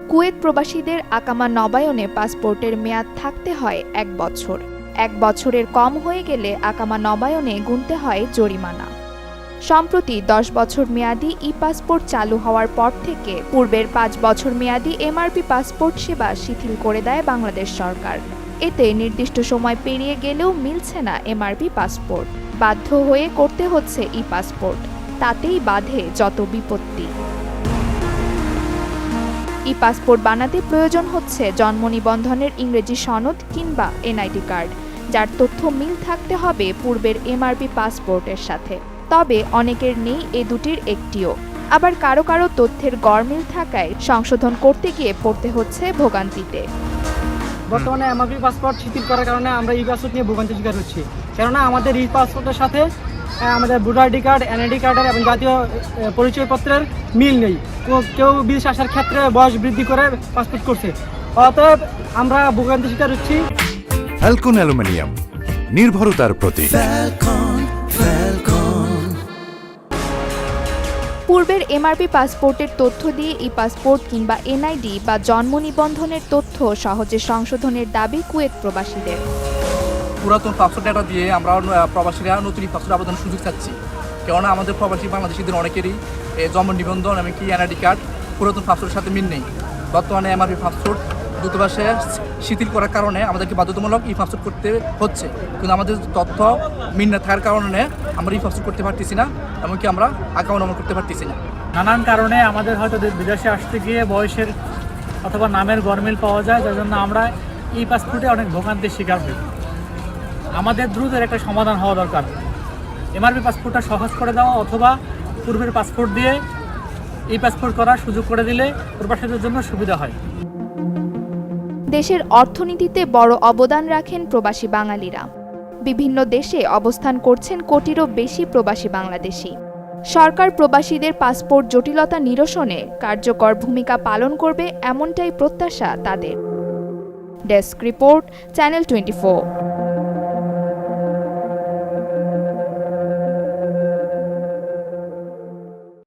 Kuwait প্রবাসীদের আকামা নবায়নে পাসপোর্টের মেয়াদ থাকতে হয় 1 বছর। 1 বছরের কম হয়ে গেলে আকামা নবায়নে গুনতে হয় জরিমানা। সম্প্রতি 10 বছর মেয়াদী ই-পাসপোর্ট চালু হওয়ার পর থেকে পূর্বের 5 বছর মেয়াদী এমআরপি পাসপোর্ট সেবা শিথিল করে দেয় বাংলাদেশ সরকার। এতে নির্দিষ্ট সময় পেরিয়ে গেলেও মিলছে না এমআরপি পাসপোর্ট। বাধ্য হয়ে করতে হচ্ছে ই-পাসপোর্ট। তাতেই বাধে যত বিপত্তি। ই-পাসপোর্ট বানাতে প্রয়োজন হচ্ছে জন্ম নিবন্ধনের ইংরেজি সনদ কিংবা এনআইডি কার্ড, যার তথ্য মিল থাকতে হবে পূর্বের এমআরপি পাসপোর্টের সাথে। তবে অনেকের নেই এ দুটির একটিও। আবার কারো কারো তথ্যের গড়মিল থাকায় সংশোধন করতে গিয়ে পড়তে হচ্ছে ভোগান্তিতে। বর্তমানে এমআরপি পাসপোর্ট শিথিল করার কারণে আমরা ই পাসপোর্ট নিয়ে ভোগান্তি শিকার হচ্ছি। কেননা আমাদের ই পাসপোর্টের সাথে আমাদের ভোটার আইডি কার্ড, এনআইডি কার্ডের এবং জাতীয় পরিচয়পত্রের মিল নেই। কেউ বিদেশে আসার ক্ষেত্রে বয়স বৃদ্ধি করে পাসপোর্ট করছে, অতএব আমরা ভোগান্তি শিকার হচ্ছি। ফ্যালকন অ্যালুমিনিয়াম, নির্ভরতার প্রতীক। পূর্বের এমআরপি পাসপোর্টের তথ্য দিয়ে ই-পাসপোর্ট কিংবা এনআইডি বা জন্ম নিবন্ধনের তথ্য সহজে সংশোধনের দাবি কুয়েত প্রবাসীদের। পুরাতন পাসপোর্ট ডেটা দিয়ে আমরা প্রবাসীরা নতুন পাসপোর্ট আবেদনের সুযোগ চাচ্ছি। কেননা আমাদের প্রবাসী বাংলাদেশিদের অনেকেরই জন্ম নিবন্ধন এমনকি এনআইডি কার্ড পুরাতন পাসপোর্টের সাথে মিল নেই। বর্তমানে এমআরপি পাসপোর্ট দূতাবাসে শিথিল করার কারণে আমাদেরকে বাধ্যতামূলক ই পাসপোর্ট করতে হচ্ছে, কিন্তু আমাদের তথ্য মিল না থাকার কারণে আমরা ই পাসপোর্ট করতে পারতেছি না, এমনকি আমরা অ্যাকাউন্ট নম্বর করতে পারতেছি না। নানান কারণে আমাদের হয়তো বিদেশে আসতে গিয়ে বয়সের অথবা নামের গরমিল পাওয়া যায়, যার জন্য আমরা ই পাসপোর্টে অনেক ভোগান্তির শিকার হই। আমাদের দ্রুত একটা সমাধান হওয়া দরকার। এমআরপি পাসপোর্টটা সহজ করে দেওয়া অথবা পূর্বের পাসপোর্ট দিয়ে ই পাসপোর্ট করার সুযোগ করে দিলে প্রবাসীদের জন্য সুবিধা হয়। দেশের অর্থনীতিতে বড় অবদান রাখেন প্রবাসী বাঙালিরা। বিভিন্ন দেশে অবস্থান করছেন কোটিরও বেশি প্রবাসী বাংলাদেশি। সরকার প্রবাসীদের পাসপোর্ট জটিলতা নিরসনে কার্যকর ভূমিকা পালন করবে, এমনটাই প্রত্যাশা তাদের। Desk report, channel 24।